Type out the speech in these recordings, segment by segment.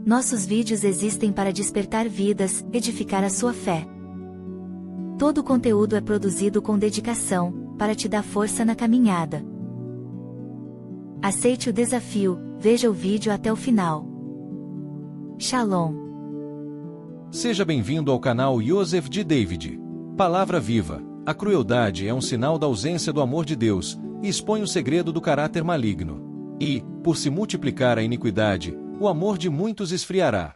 Nossos vídeos existem para despertar vidas, edificar a sua fé. Todo o conteúdo é produzido com dedicação, para te dar força na caminhada. Aceite o desafio, veja o vídeo até o final. Shalom. Seja bem-vindo ao canal Yosef de David. Palavra viva. A crueldade é um sinal da ausência do amor de Deus, e expõe o segredo do caráter maligno. E, por se multiplicar a iniquidade, o amor de muitos esfriará.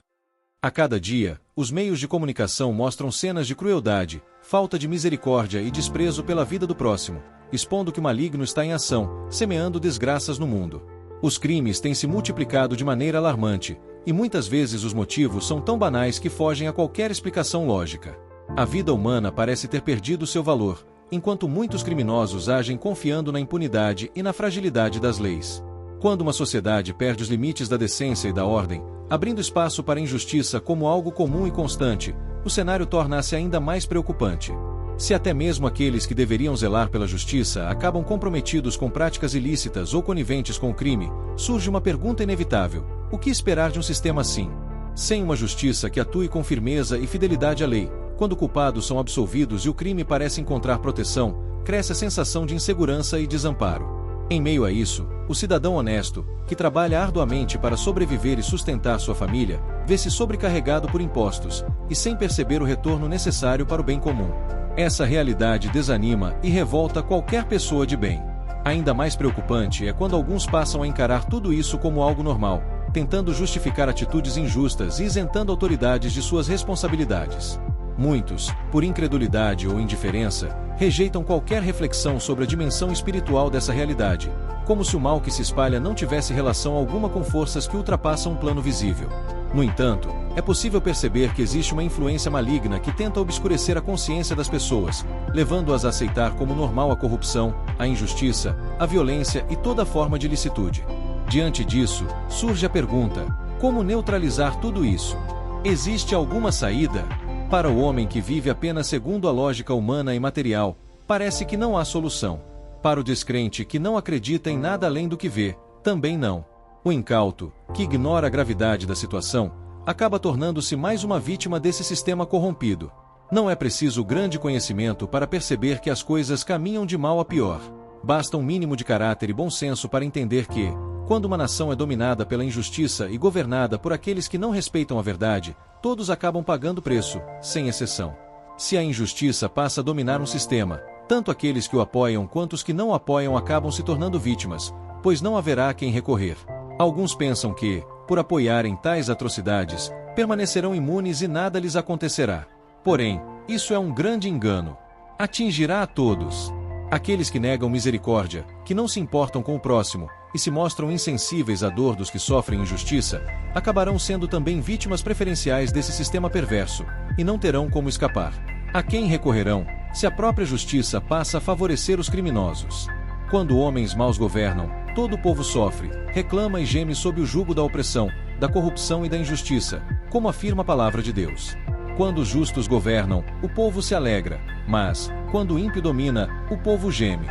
A cada dia, os meios de comunicação mostram cenas de crueldade, falta de misericórdia e desprezo pela vida do próximo, expondo que o maligno está em ação, semeando desgraças no mundo. Os crimes têm se multiplicado de maneira alarmante, e muitas vezes os motivos são tão banais que fogem a qualquer explicação lógica. A vida humana parece ter perdido seu valor, enquanto muitos criminosos agem confiando na impunidade e na fragilidade das leis. Quando uma sociedade perde os limites da decência e da ordem, abrindo espaço para a injustiça como algo comum e constante, o cenário torna-se ainda mais preocupante. Se até mesmo aqueles que deveriam zelar pela justiça acabam comprometidos com práticas ilícitas ou coniventes com o crime, surge uma pergunta inevitável: o que esperar de um sistema assim? Sem uma justiça que atue com firmeza e fidelidade à lei, quando culpados são absolvidos e o crime parece encontrar proteção, cresce a sensação de insegurança e desamparo. Em meio a isso, o cidadão honesto, que trabalha arduamente para sobreviver e sustentar sua família, vê-se sobrecarregado por impostos, e sem perceber o retorno necessário para o bem comum. Essa realidade desanima e revolta qualquer pessoa de bem. Ainda mais preocupante é quando alguns passam a encarar tudo isso como algo normal, tentando justificar atitudes injustas e isentando autoridades de suas responsabilidades. Muitos, por incredulidade ou indiferença, rejeitam qualquer reflexão sobre a dimensão espiritual dessa realidade, como se o mal que se espalha não tivesse relação alguma com forças que ultrapassam um plano visível. No entanto, é possível perceber que existe uma influência maligna que tenta obscurecer a consciência das pessoas, levando-as a aceitar como normal a corrupção, a injustiça, a violência e toda forma de ilicitude. Diante disso, surge a pergunta: como neutralizar tudo isso? Existe alguma saída? Para o homem que vive apenas segundo a lógica humana e material, parece que não há solução. Para o descrente que não acredita em nada além do que vê, também não. O incauto, que ignora a gravidade da situação, acaba tornando-se mais uma vítima desse sistema corrompido. Não é preciso grande conhecimento para perceber que as coisas caminham de mal a pior. Basta um mínimo de caráter e bom senso para entender que, quando uma nação é dominada pela injustiça e governada por aqueles que não respeitam a verdade, todos acabam pagando preço, sem exceção. Se a injustiça passa a dominar um sistema, tanto aqueles que o apoiam quanto os que não o apoiam acabam se tornando vítimas, pois não haverá a quem recorrer. Alguns pensam que, por apoiarem tais atrocidades, permanecerão imunes e nada lhes acontecerá. Porém, isso é um grande engano. Atingirá a todos. Aqueles que negam misericórdia, que não se importam com o próximo, e se mostram insensíveis à dor dos que sofrem injustiça, acabarão sendo também vítimas preferenciais desse sistema perverso, e não terão como escapar. A quem recorrerão, se a própria justiça passa a favorecer os criminosos? Quando homens maus governam, todo o povo sofre, reclama e geme sob o jugo da opressão, da corrupção e da injustiça, como afirma a palavra de Deus. Quando os justos governam, o povo se alegra, mas, quando o ímpio domina, o povo geme.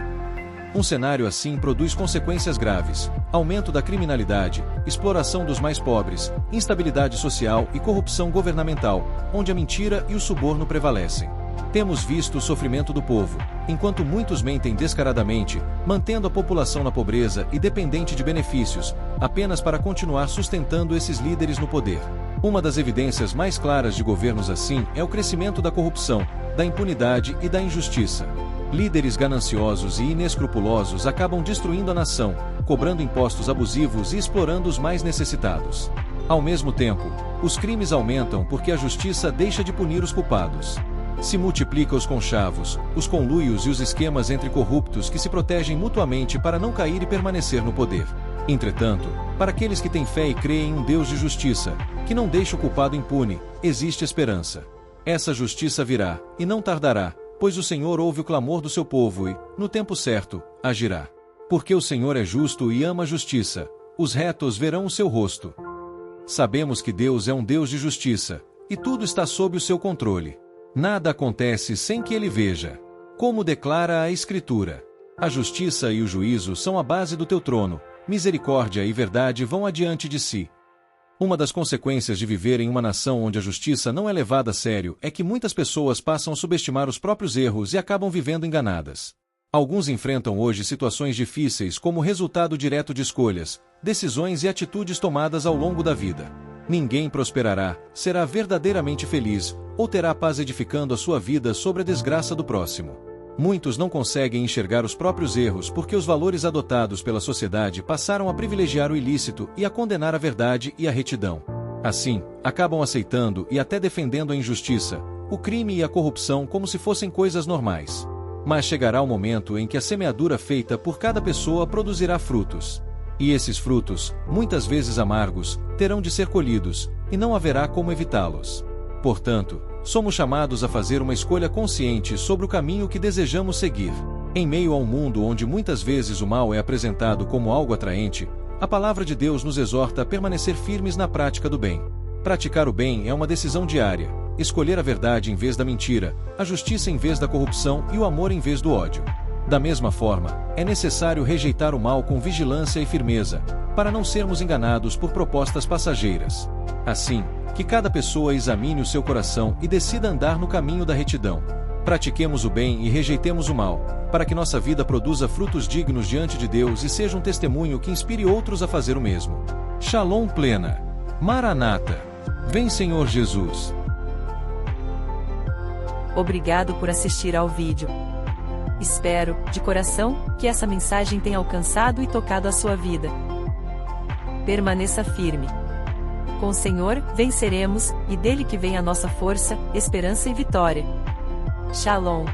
Um cenário assim produz consequências graves: aumento da criminalidade, exploração dos mais pobres, instabilidade social e corrupção governamental, onde a mentira e o suborno prevalecem. Temos visto o sofrimento do povo, enquanto muitos mentem descaradamente, mantendo a população na pobreza e dependente de benefícios, apenas para continuar sustentando esses líderes no poder. Uma das evidências mais claras de governos assim é o crescimento da corrupção, da impunidade e da injustiça. Líderes gananciosos e inescrupulosos acabam destruindo a nação, cobrando impostos abusivos e explorando os mais necessitados. Ao mesmo tempo, os crimes aumentam porque a justiça deixa de punir os culpados. Se multiplica os conchavos, os conluios e os esquemas entre corruptos que se protegem mutuamente para não cair e permanecer no poder. Entretanto, para aqueles que têm fé e creem em um Deus de justiça, que não deixa o culpado impune, existe esperança. Essa justiça virá, e não tardará, pois o Senhor ouve o clamor do seu povo e, no tempo certo, agirá. Porque o Senhor é justo e ama a justiça, os retos verão o seu rosto. Sabemos que Deus é um Deus de justiça, e tudo está sob o seu controle. Nada acontece sem que ele veja. Como declara a Escritura: a justiça e o juízo são a base do teu trono, misericórdia e verdade vão adiante de si. Uma das consequências de viver em uma nação onde a justiça não é levada a sério é que muitas pessoas passam a subestimar os próprios erros e acabam vivendo enganadas. Alguns enfrentam hoje situações difíceis como resultado direto de escolhas, decisões e atitudes tomadas ao longo da vida. Ninguém prosperará, será verdadeiramente feliz, ou terá paz edificando a sua vida sobre a desgraça do próximo. Muitos não conseguem enxergar os próprios erros porque os valores adotados pela sociedade passaram a privilegiar o ilícito e a condenar a verdade e a retidão. Assim, acabam aceitando e até defendendo a injustiça, o crime e a corrupção como se fossem coisas normais. Mas chegará o momento em que a semeadura feita por cada pessoa produzirá frutos. E esses frutos, muitas vezes amargos, terão de ser colhidos, e não haverá como evitá-los. Portanto, somos chamados a fazer uma escolha consciente sobre o caminho que desejamos seguir. Em meio a um mundo onde muitas vezes o mal é apresentado como algo atraente, a palavra de Deus nos exorta a permanecer firmes na prática do bem. Praticar o bem é uma decisão diária, escolher a verdade em vez da mentira, a justiça em vez da corrupção e o amor em vez do ódio. Da mesma forma, é necessário rejeitar o mal com vigilância e firmeza, para não sermos enganados por propostas passageiras. Assim, que cada pessoa examine o seu coração e decida andar no caminho da retidão. Pratiquemos o bem e rejeitemos o mal, para que nossa vida produza frutos dignos diante de Deus e seja um testemunho que inspire outros a fazer o mesmo. Shalom plena. Maranata. Vem Senhor Jesus. Obrigado por assistir ao vídeo. Espero, de coração, que essa mensagem tenha alcançado e tocado a sua vida. Permaneça firme. Com o Senhor, venceremos, e dele que vem a nossa força, esperança e vitória. Shalom.